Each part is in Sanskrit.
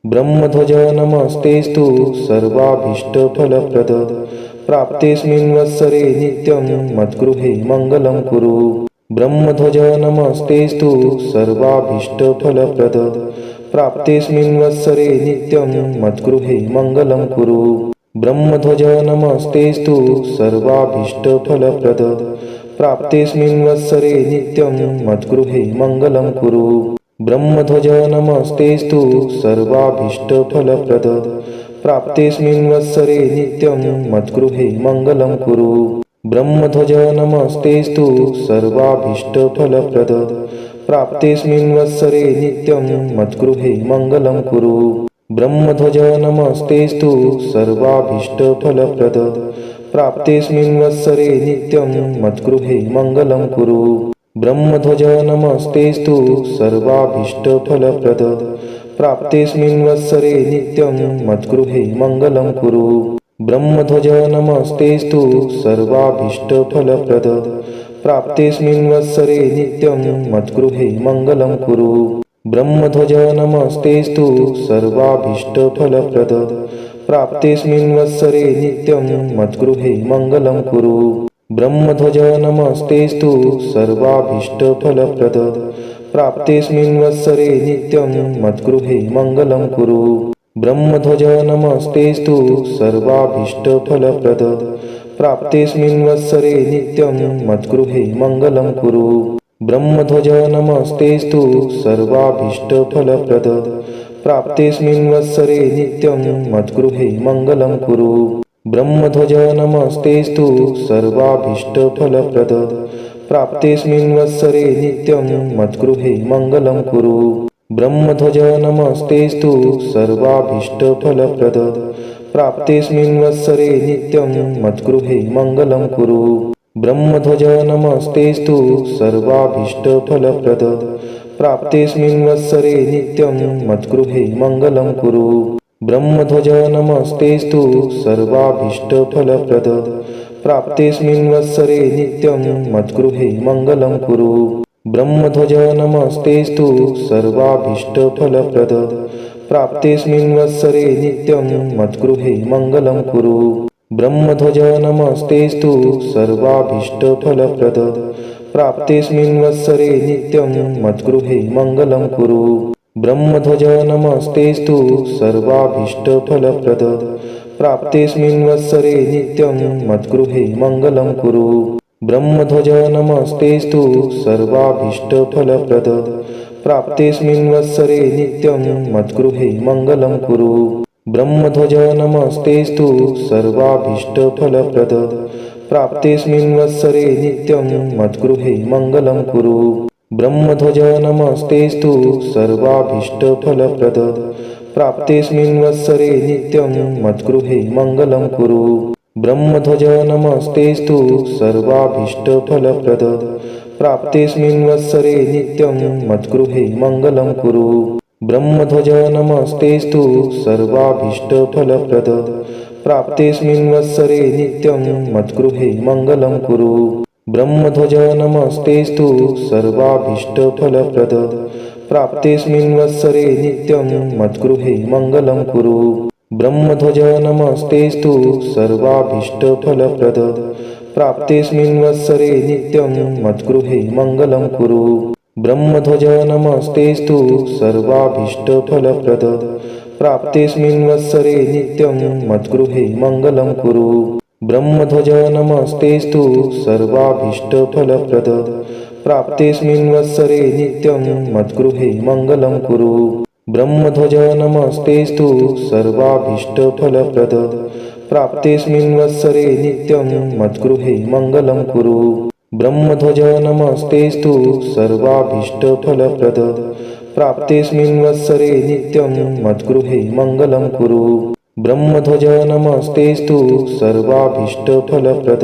ब्रह्मध्वज नमस्तेस्तु सर्वाभीष्टफलप्रद प्राप्तेऽस्मिन् वत्सरे नित्यं मद्गृहे मङ्गलं कुरु। ब्रह्मध्वज नमस्तेस्तु सर्वाभीष्टफलप्रद प्राप्तेऽस्मिन् वत्सरे नित्यं मद्गृहे मङ्गलं कुरु। ब्रह्मध्वज नमस्तेस्तु सर्वाभीष्टफलप्रद प्राप्तेऽस्मिन् वत्सरे नित्यं मद्गृहे मङ्गलं कुरु। ब्रह्मध्वज नमस्तेस्तु सर्वाभीष्टफलप्रद प्राप्तेऽस्मिन् वत्सरे नित्यं मद्गृहे मङ्गलं कुरु। ब्रह्मध्वज नमस्तेस्तु सर्वाभीष्टफलप्रद प्राप्तेऽस्मिन् वत्सरे नित्यं मद्गृहे मङ्गलं कुरु। ब्रह्मध्वज नमस्तेस्तु सर्वाभीष्टफलप्रद प्राप्तेऽस्मिन् वत्सरे नित्यं मद्गृहे मङ्गलं कुरु। ब्रह्मध्वज नमस्तेस्तु सर्वाभीष्टफलप्रद प्राप्तेऽस्मिन् वत्सरे नित्यं मद्गृहे मङ्गलं कुरु। ब्रह्मध्वज नमस्तेस्तु सर्वाभीष्टफलप्रद प्राप्तेऽस्मिन् वत्सरे नित्यं मद्गृहे मङ्गलं कुरु। ब्रह्मध्वज नमस्तेस्तु सर्वाभीष्टफलप्रद प्राप्तेऽस्मिन् वत्सरे नित्यं मद्गृहे मङ्गलं कुरु। ब्रह्मध्वज नमस्तेस्तु सर्वाभीष्टफलप्रद प्राप्तेऽस्मिन् वत्सरे नित्यं मद्गृहे मङ्गलं कुरु। ब्रह्मध्वज नमस्तेस्तु सर्वाभीष्टफलप्रद प्राप्तेऽस्मिन् वत्सरे नित्यं मद्गृहे मङ्गलं कुरु। ब्रह्मध्वज नमस्तेस्तु सर्वाभीष्टफलप्रद प्राप्तेऽस्मिन् वत्सरे नित्यं मद्गृहे मङ्गलं कुरु। ब्रह्मध्वज नमस्तेस्तु सर्वाभीष्टफलप्रद प्राप्तेऽस्मिन् वत्सरे नित्यं मद्गृहे मङ्गलं कुरु। ब्रह्मध्वज नमस्तेस्तु सर्वाभीष्टफलप्रद प्राप्तेऽस्मिन् वत्सरे नित्यं मद्गृहे मङ्गलं कुरु। ब्रह्मध्वज नमस्तेस्तु सर्वाभीष्टफलप्रद प्राप्तेऽस्मिन् वत्सरे नित्यं मद्गृहे मङ्गलं कुरु। ब्रह्मध्वज नमस्तेस्तु सर्वाभीष्टफलप्रद प्राप्तेऽस्मिन् वत्सरे नित्यं मद्गृहे मङ्गलं कुरु। ब्रह्मध्वज नमस्तेस्तु सर्वाभीष्टफलप्रद प्राप्तेऽस्मिन् वत्सरे नित्यं मद्गृहे मङ्गलं कुरु। ब्रह्मध्वज नमस्तेस्तु सर्वाभीष्टफलप्रद प्राप्तेऽस्मिन् वत्सरे नित्यं मद्गृहे मङ्गलं कुरु। ब्रह्मध्वज नमस्तेस्तु सर्वाभीष्टफलप्रद प्राप्तेऽस्मिन् वत्सरे नित्यं मद्गृहे मङ्गलं कुरु। ब्रह्मध्वज नमस्तेस्तु सर्वाभीष्टफलप्रद प्राप्तेऽस्मिन् वत्सरे नित्यं मद्गृहे मङ्गलं कुरु। ब्रह्मध्वज नमस्तेस्तु सर्वाभीष्टफलप्रद प्राप्तेऽस्मिन् वत्सरे नित्यं मद्गृहे मङ्गलं कुरु। ब्रह्मध्वज नमस्तेस्तु सर्वाभीष्टफलप्रद प्राप्तेऽस्मिन् वत्सरे नित्यं मद्गृहे मङ्गलं कुरु। ब्रह्मध्वज नमस्तेस्तु सर्वाभीष्टफलप्रद प्राप्तेऽस्मिन् वत्सरे नित्यं मद्गृहे मङ्गलं कुरु। ब्रह्मध्वज नमस्तेस्तु सर्वाभीष्टफलप्रद प्राप्तेऽस्मिन् वत्सरे नित्यं मद्गृहे मङ्गलं कुरु। ब्रह्मध्वज नमस्तेस्तु सर्वाभीष्टफलप्रद प्राप्तेऽस्मिन् वत्सरे नित्यं मद्गृहे मङ्गलं कुरु। ब्रह्मध्वज नमस्तेस्तु सर्वाभीष्टफलप्रद प्राप्तेऽस्मिन् वत्सरे नित्यं मद्गृहे मङ्गलं कुरु। ब्रह्मध्वज नमस्तेस्तु सर्वाभीष्टफलप्रद प्राप्तेऽस्मिन् वत्सरे नित्यं मद्गृहे मङ्गलं कुरु। ब्रह्मध्वज नमस्तेस्तु सर्वाभीष्टफलप्रद प्राप्तेऽस्मिन् वत्सरे नित्यं मद्गृहे मङ्गलं कुरु। ब्रह्मध्वज नमस्तेस्तु सर्वाभीष्टफलप्रद प्राप्तेऽस्मिन् वत्सरे नित्यं मद्गृहे मङ्गलं कुरु। ब्रह्मध्वज नमस्तेस्तु सर्वाभीष्टफलप्रद प्राप्तेऽस्मिन् वत्सरे नित्यं मद्गृहे मङ्गलं कुरु। ब्रह्मध्वज नमस्तेस्तु सर्वाभीष्टफलप्रद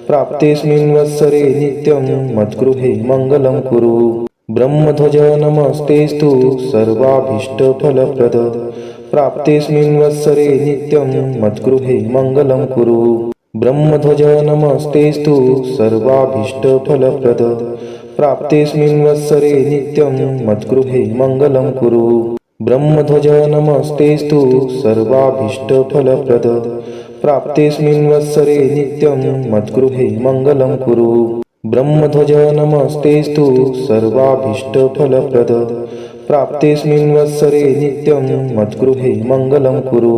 प्राप्तेऽस्मिन् वत्सरे नित्यं मद्गृहे मङ्गलं कुरु। ब्रह्मध्वज नमस्तेस्तु सर्वाभीष्टफलप्रद प्राप्तेऽस्मिन् वत्सरे नित्यं मद्गृहे मङ्गलं कुरु। ब्रह्मध्वज नमस्तेस्तु सर्वाभीष्टफलप्रद प्राप्तेऽस्मिन् वत्सरे नित्यं मद्गृहे मङ्गलं कुरु। ब्रह्मध्वज नमस्तेस्तु सर्वाभीष्टफलप्रद प्राप्तेऽस्मिन् वत्सरे नित्यं मद्गृहे मङ्गलं कुरु। ब्रह्मध्वज नमस्तेस्तु सर्वाभीष्टफलप्रद प्राप्तेऽस्मिन् वत्सरे नित्यं मद्गृहे मङ्गलं कुरु।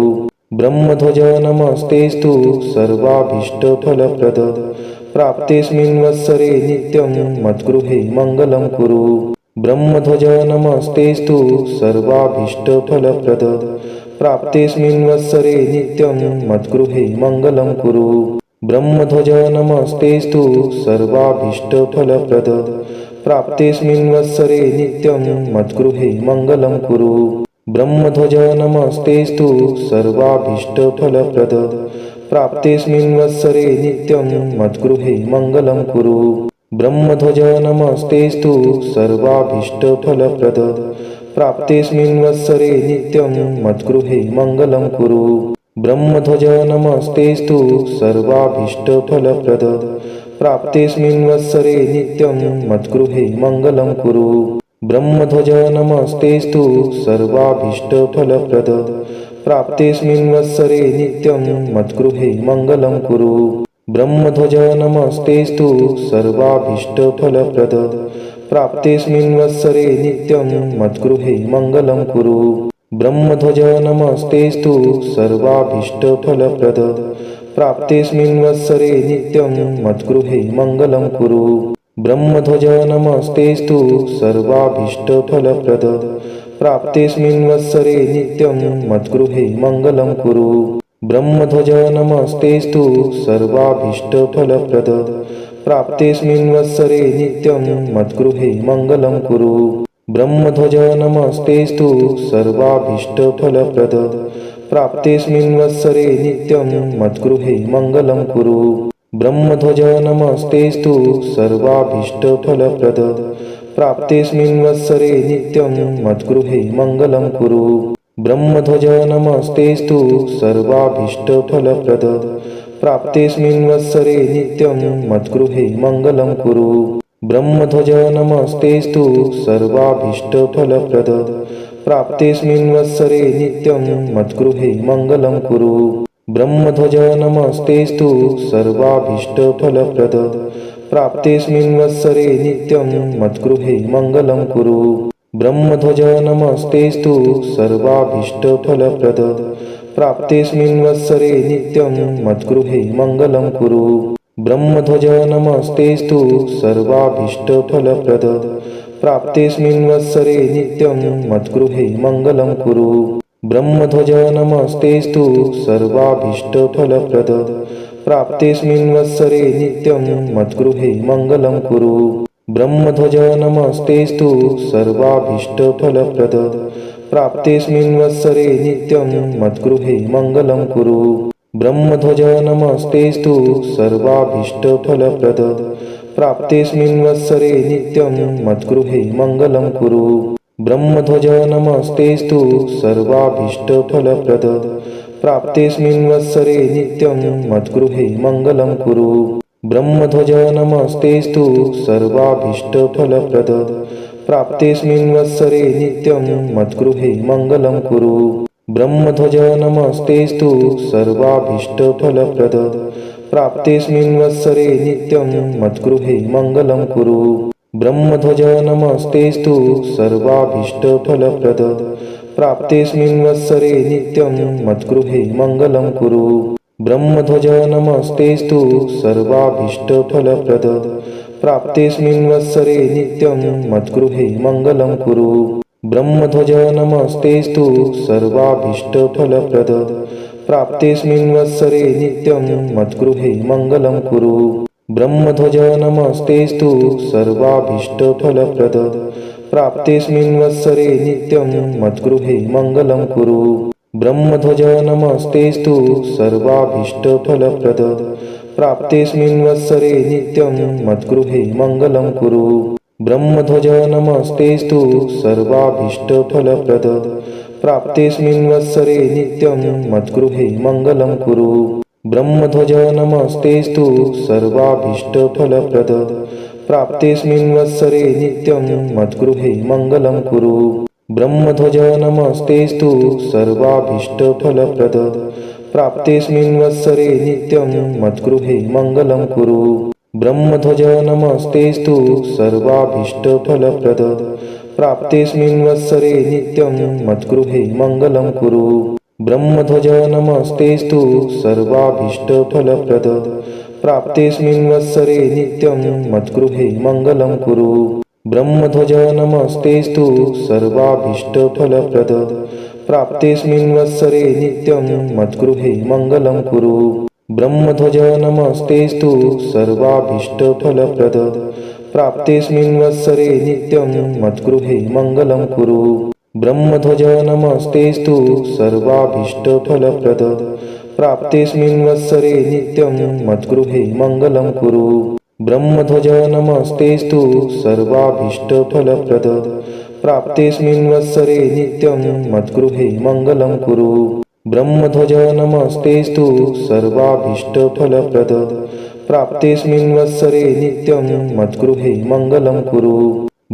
ब्रह्मध्वज नमस्तेस्तु सर्वाभीष्टफलप्रद प्राप्तेऽस्मिन् वत्सरे नित्यं मद्गृहे मङ्गलं कुरु। ब्रह्मध्वज नमस्तेस्तु सर्वाभीष्टफलप्रद प्राप्तेऽस्मिन् वत्सरे नित्यं मद्गृहे मङ्गलं कुरु। ब्रह्मध्वज नमस्तेस्तु सर्वाभीष्टफलप्रद प्राप्तेऽस्मिन् वत्सरे नित्यं मद्गृहे मङ्गलं कुरु। ब्रह्मध्वज नमस्तेस्तु सर्वाभीष्टफलप्रद प्राप्तेऽस्मिन् वत्सरे नित्यं मद्गृहे मङ्गलं कुरु। ब्रह्मध्वज नमस्तेस्तु सर्वाभीष्टफलप्रद प्राप्तेऽस्मिन् वत्सरे नित्यं मद्गृहे मङ्गलं कुरु। ब्रह्मध्वज नमस्तेस्तु सर्वाभीष्टफलप्रद प्राप्तेऽस्मिन् वत्सरे नित्यं मद्गृहे मङ्गलं कुरु। ब्रह्मध्वज नमस्तेस्तु सर्वाभीष्टफलप्रद प्राप्तेऽस्मिन् वत्सरे नित्यं मद्गृहे मङ्गलं कुरु। ब्रह्मध्वज नमस्तेस्तु सर्वाभीष्टफलप्रद प्राप्तेऽस्मिन् वत्सरे नित्यं मद्गृहे मङ्गलं कुरु। ब्रह्मध्वज नमस्तेस्तु सर्वाभीष्टफलप्रद प्राप्तेऽस्मिन् वत्सरे नित्यं मद्गृहे मङ्गलं कुरु। ब्रह्मध्वज नमस्तेस्तु सर्वाभीष्टफलप्रद प्राप्तेऽस्मिन् वत्सरे नित्यं मद्गृहे मङ्गलं कुरु। ब्रह्मध्वज नमस्तेस्तु सर्वाभीष्टफलप्रद प्राप्तेऽस्मिन् वत्सरे नित्यं मद्गृहे मङ्गलं कुरु। ब्रह्मध्वज नमस्तेस्तु सर्वाभीष्टफलप्रद प्राप्तेऽस्मिन् वत्सरे नित्यं मद्गृहे मङ्गलं कुरु। ब्रह्मध्वज नमस्तेस्तु सर्वाभीष्टफलप्रद प्राप्तेऽस्मिन् वत्सरे नित्यं मद्गृहे मङ्गलं कुरु। ब्रह्मध्वज नमस्तेस्तु सर्वाभीष्टफलप्रद प्राप्तेऽस्मिन् वत्सरे नित्यं मद्गृहे मङ्गलं कुरु। ब्रह्मध्वज नमस्तेस्तु सर्वाभीष्टफलप्रद प्राप्तेऽस्मिन् वत्सरे नित्यं मद्गृहे मङ्गलं कुरु। ब्रह्मध्वज नमस्तेस्तु सर्वाभीष्टफलप्रद प्राप्तेऽस्मिन् वत्सरे नित्यं मद्गृहे मङ्गलं कुरु। ब्रह्मध्वज नमस्तेस्तु सर्वाभीष्टफलप्रद प्राप्तेऽस्मिन् वत्सरे नित्यं मद्गृहे मङ्गलं कुरु। ब्रह्मध्वज नमस्तेस्तु सर्वाभीष्टफलप्रद प्राप्तेऽस्मिन् वत्सरे नित्यं मद्गृहे मङ्गलं कुरु। ब्रह्मध्वज नमस्तेस्तु सर्वाभीष्टफलप्रद प्राप्तेऽस्मिन् वत्सरे नित्यं मद्गृहे मङ्गलं कुरु। ब्रह्मध्वज नमस्तेस्तु सर्वाभीष्टफलप्रद प्राप्तेऽस्मिन् वत्सरे नित्यं मद्गृहे मङ्गलं कुरु। ब्रह्मध्वज नमस्तेस्तु सर्वाभीष्टफलप्रद प्राप्तेऽस्मिन् वत्सरे नित्यं मद्गृहे मङ्गलं कुरु। ब्रह्मध्वज नमस्तेस्तु सर्वाभीष्टफलप्रद प्राप्तेऽस्मिन् वत्सरे नित्यं मद्गृहे मङ्गलं कुरु। ब्रह्मध्वज नमस्तेस्तु सर्वाभीष्टफलप्रद प्राप्तेऽस्मिन् वत्सरे नित्यं मद्गृहे मङ्गलं कुरु। ब्रह्मध्वज नमस्तेस्तु सर्वाभीष्टफलप्रद प्राप्तेऽस्मिन् वत्सरे नित्यं मद्गृहे मङ्गलं कुरु। ब्रह्मध्वज नमस्तेस्तु सर्वाभीष्टफलप्रद प्राप्तेऽस्मिन् वत्सरे नित्यं मद्गृहे मङ्गलं कुरु। ब्रह्मध्वज नमस्तेस्तु सर्वाभीष्टफलप्रद प्राप्तेऽस्मिन् वत्सरे नित्यं मद्गृहे मङ्गलं कुरु। ब्रह्मध्वज नमस्तेस्तु सर्वाभीष्टफलप्रद प्राप्तेऽस्मिन् वत्सरे नित्यं मद्गृहे मङ्गलं कुरु। ब्रह्मध्वज नमस्तेस्तु सर्वाभीष्टफलप्रद प्राप्तेऽस्मिन् वत्सरे नित्यं मद्गृहे मङ्गलं कुरु। ब्रह्मध्वज नमस्तेस्तु सर्वाभीष्टफलप्रद प्राप्तेऽस्मिन् वत्सरे नित्यं मद्गृहे मङ्गलं कुरु। ब्रह्मध्वज नमस्तेस्तु सर्वाभीष्टफलप्रद प्राप्तेऽस्मिन् वत्सरे नित्यं मद्गृहे मङ्गलं कुरु। ब्रह्मध्वज नमस्तेस्तु सर्वाभीष्टफलप्रद प्राप्तेऽस्मिन् वत्सरे नित्यं मद्गृहे मङ्गलं कुरु। ब्रह्मध्वज नमस्तेस्तु सर्वाभीष्टफलप्रद प्राप्तेऽस्मिन् वत्सरे नित्यं मद्गृहे मङ्गलं कुरु। ब्रह्मध्वज नमस्तेस्तु सर्वाभीष्टफलप्रद प्राप्तेऽस्मिन् वत्सरे नित्यं मद्गृहे मङ्गलं कुरु। ब्रह्मध्वज नमस्तेस्तु सर्वाभीष्टफलप्रद प्राप्तेऽस्मिन् वत्सरे नित्यं मद्गृहे मङ्गलं कुरु। ब्रह्मध्वज नमस्तेस्तु सर्वाभीष्टफलप्रद प्राप्तेऽस्मिन् वत्सरे नित्यं मद्गृहे मङ्गलं कुरु। ब्रह्मध्वज नमस्तेस्तु सर्वाभीष्टफलप्रद प्राप्तेऽस्मिन् वत्सरे नित्यं मद्गृहे मङ्गलं कुरु। ब्रह्मध्वज नमस्तेस्तु सर्वाभीष्टफलप्रद प्राप्तेऽस्मिन् वत्सरे नित्यं मद्गृहे मङ्गलं कुरु। ब्रह्मध्वज नमस्तेस्तु सर्वाभीष्टफलप्रद प्राप्तेऽस्मिन् वत्सरे नित्यं मद्गृहे मङ्गलं कुरु। ब्रह्मध्वज नमस्तेस्तु सर्वाभीष्टफलप्रद प्राप्तेऽस्मिन् वत्सरे नित्यं मद्गृहे मङ्गलं कुरु।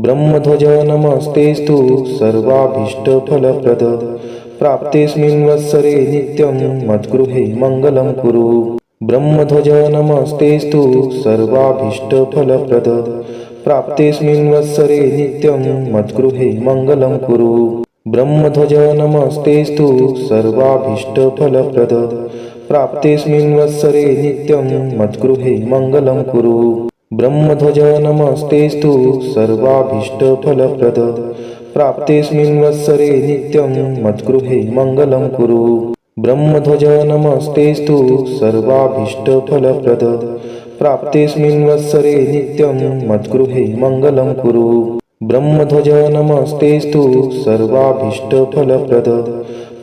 ब्रह्मध्वज नमस्तेस्तु सर्वाभीष्टफलप्रद प्राप्तेऽस्मिन् वत्सरे नित्यं मद्गृहे मङ्गलं कुरु। ब्रह्मध्वज नमस्तेस्तु सर्वाभीष्टफलप्रद प्राप्तेऽस्मिन् वत्सरे नित्यं मद्गृहे मङ्गलं कुरु। ब्रह्मध्वज नमस्तेस्तु सर्वाभीष्टफलप्रद प्राप्तेऽस्मिन् वत्सरे नित्यं मद्गृहे मङ्गलं कुरु। ब्रह्मध्वज नमस्तेस्तु सर्वाभीष्टफलप्रद प्राप्तेऽस्मिन् वत्सरे नित्यं मद्गृहे मङ्गलं कुरु। ब्रह्मध्वज नमस्तेस्तु सर्वाभीष्टफलप्रद प्राप्तेऽस्मिन् वत्सरे नित्यं मद्गृहे मङ्गलं कुरु। ब्रह्मध्वज नमस्तेस्तु सर्वाभीष्टफलप्रद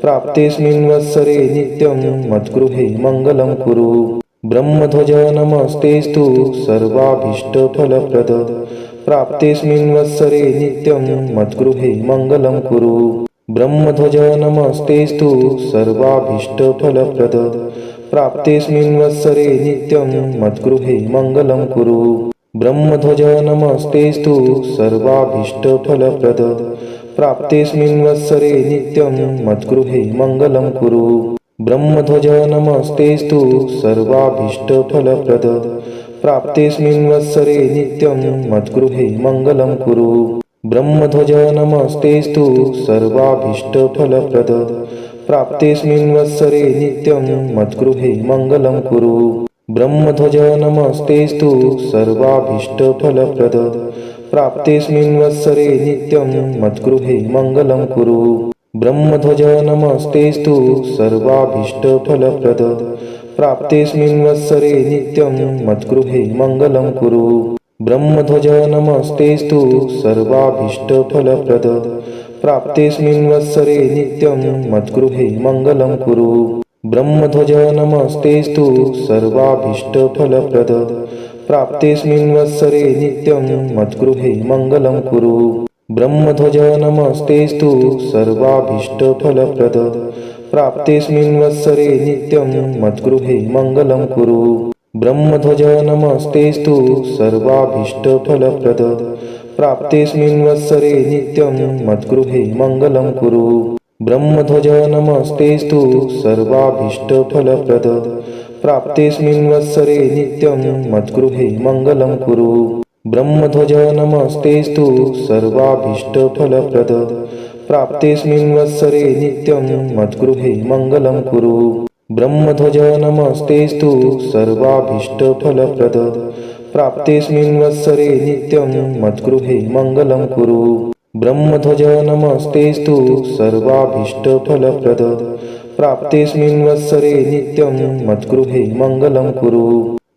प्राप्तेऽस्मिन् वत्सरे नित्यं मद्गृहे मङ्गलं कुरु। ब्रह्मध्वज नमस्तेस्तु सर्वाभीष्टफलप्रद प्राप्तेऽस्मिन् वत्सरे नित्यं मद्गृहे मङ्गलं कुरु। ब्रह्मध्वज नमस्तेस्तु सर्वाभीष्टफलप्रद प्राप्तेऽस्मिन् वत्सरे नित्यं मद्गृहे मङ्गलं कुरु। ब्रह्मध्वज नमस्तेस्तु सर्वाभीष्टफलप्रद प्राप्तेऽस्मिन् वत्सरे नित्यं मद्गृहे मङ्गलं कुरु। ब्रह्मध्वज नमस्तेस्तु सर्वाभीष्टफलप्रद प्राप्तेऽस्मिन् वत्सरे नित्यं मद्गृहे मङ्गलं कुरु। ब्रह्मध्वज नमस्तेस्तु सर्वाभीष्टफलप्रद प्राप्तेऽस्मिन् वत्सरे नित्यं मद्गृहे मङ्गलं कुरु। ब्रह्मध्वज नमस्तेस्तु सर्वाभीष्टफलप्रद प्राप्तेऽस्मिन् वत्सरे नित्यं मद्गृहे मङ्गलं कुरु। ब्रह्मध्वज नमस्तेस्तु सर्वाभीष्टफलप्रद प्राप्तेऽस्मिन् वत्सरे नित्यं मद्गृहे मङ्गलं कुरु। ब्रह्मध्वज नमस्तेस्तु सर्वाभीष्टफलप्रद प्राप्तेऽस्मिन् वत्सरे नित्यं मद्गृहे मङ्गलं कुरु। ब्रह्मध्वज नमस्तेस्तु सर्वाभीष्टफलप्रद प्राप्तेऽस्मिन् वत्सरे नित्यं मद्गृहे मङ्गलं कुरु। ब्रह्मध्वज नमस्तेस्तु सर्वाभीष्टफलप्रद प्राप्तेऽस्मिन् वत्सरे नित्यं मद्गृहे मङ्गलं कुरु। ब्रह्मध्वज नमस्तेस्तु सर्वाभीष्टफलप्रद प्राप्तेऽस्मिन् वत्सरे नित्यं मद्गृहे मङ्गलं कुरु। ब्रह्मध्वज नमस्तेस्तु सर्वाभीष्टफलप्रद प्राप्तेऽस्मिन् वत्सरे नित्यं मद्गृहे मङ्गलं कुरु। ब्रह्मध्वज नमस्तेस्तु सर्वाभीष्टफलप्रद प्राप्तेऽस्मिन् वत्सरे नित्यं मद्गृहे मङ्गलं कुरु। ब्रह्मध्वज नमस्तेस्तु सर्वाभीष्टफलप्रद प्राप्तेऽस्मिन् वत्सरे नित्यं मद्गृहे मङ्गलं कुरु। ब्रह्मध्वज नमस्तेस्तु सर्वाभीष्टफलप्रद प्राप्तेऽस्मिन् वत्सरे नित्यं मद्गृहे मङ्गलं कुरु।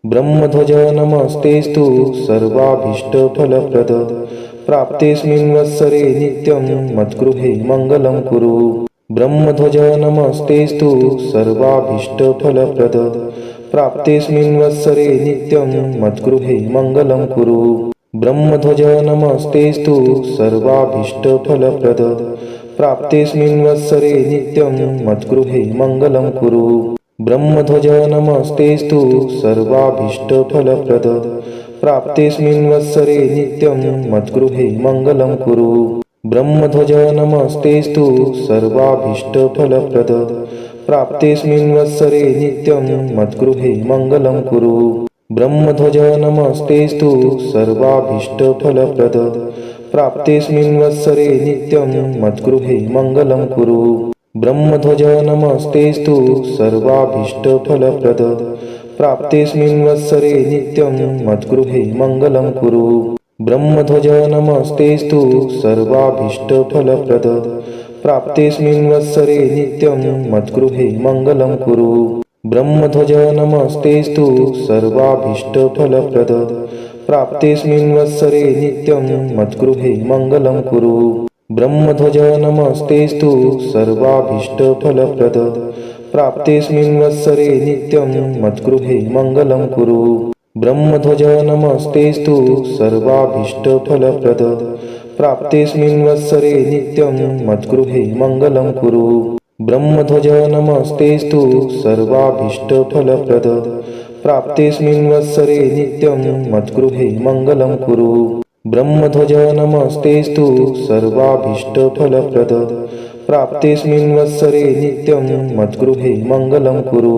ब्रह्मध्वज नमस्तेस्तु सर्वाभीष्टफलप्रद प्राप्तेऽस्मिन् वत्सरे नित्यं मद्गृहे मङ्गलं कुरु। ब्रह्मध्वज नमस्तेस्तु सर्वाभीष्टफलप्रद प्राप्तेऽस्मिन् वत्सरे नित्यं मद्गृहे मङ्गलं कुरु। ब्रह्मध्वज नमस्तेस्तु सर्वाभीष्टफलप्रद प्राप्तेऽस्मिन् वत्सरे नित्यं मद्गृहे मङ्गलं कुरु। ब्रह्मध्वज नमस्तेस्तु सर्वाभीष्टफलप्रद प्राप्तेऽस्मिन् वत्सरे नित्यं मद्गृहे मङ्गलं कुरु। ब्रह्मध्वज नमस्तेस्तु सर्वाभीष्टफलप्रद प्राप्तेऽस्मिन् वत्सरे नित्यं मद्गृहे मङ्गलं कुरु ब्रह्मध्वज नमस्तेस्तु सर्वाभीष्टफलप्रद प्राप्तेऽस्मिन् वत्सरे नित्यं मद्गृहे मङ्गलं कुरु ब्रह्मध्वज नमस्तेस्तु सर्वाभीष्टफलप्रद प्राप्तेऽस्मिन् वत्सरे नित्यं मद्गृहे मङ्गलं कुरु ब्रह्मध्वज नमस्तेस्तु सर्वाभीष्टफलप्रद प्राप्तेऽस्मिन् वत्सरे नित्यं मद्गृहे मङ्गलं कुरु ब्रह्मध्वज नमस्तेस्तु सर्वाभीष्टफलप्रद प्राप्तेऽस्मिन् वत्सरे नित्यं मद्गृहे मङ्गलं कुरु ब्रह्मध्वज नमस्तेस्तु सर्वाभीष्टफलप्रद प्राप्तेऽस्मिन् वत्सरे नित्यं मद्गृहे मङ्गलं कुरु ब्रह्मध्वज नमस्तेस्तु सर्वाभीष्टफलप्रद प्राप्तेऽस्मिन् वत्सरे नित्यं मद्गृहे मङ्गलं कुरु ब्रह्मध्वज नमस्तेस्तु सर्वाभीष्टफलप्रद प्राप्तेऽस्मिन् वत्सरे नित्यं मद्गृहे मङ्गलं कुरु ब्रह्मध्वज नमस्तेस्तु सर्वाभीष्टफलप्रद प्राप्तेऽस्मिन् वत्सरे नित्यं मद्गृहे मङ्गलं कुरु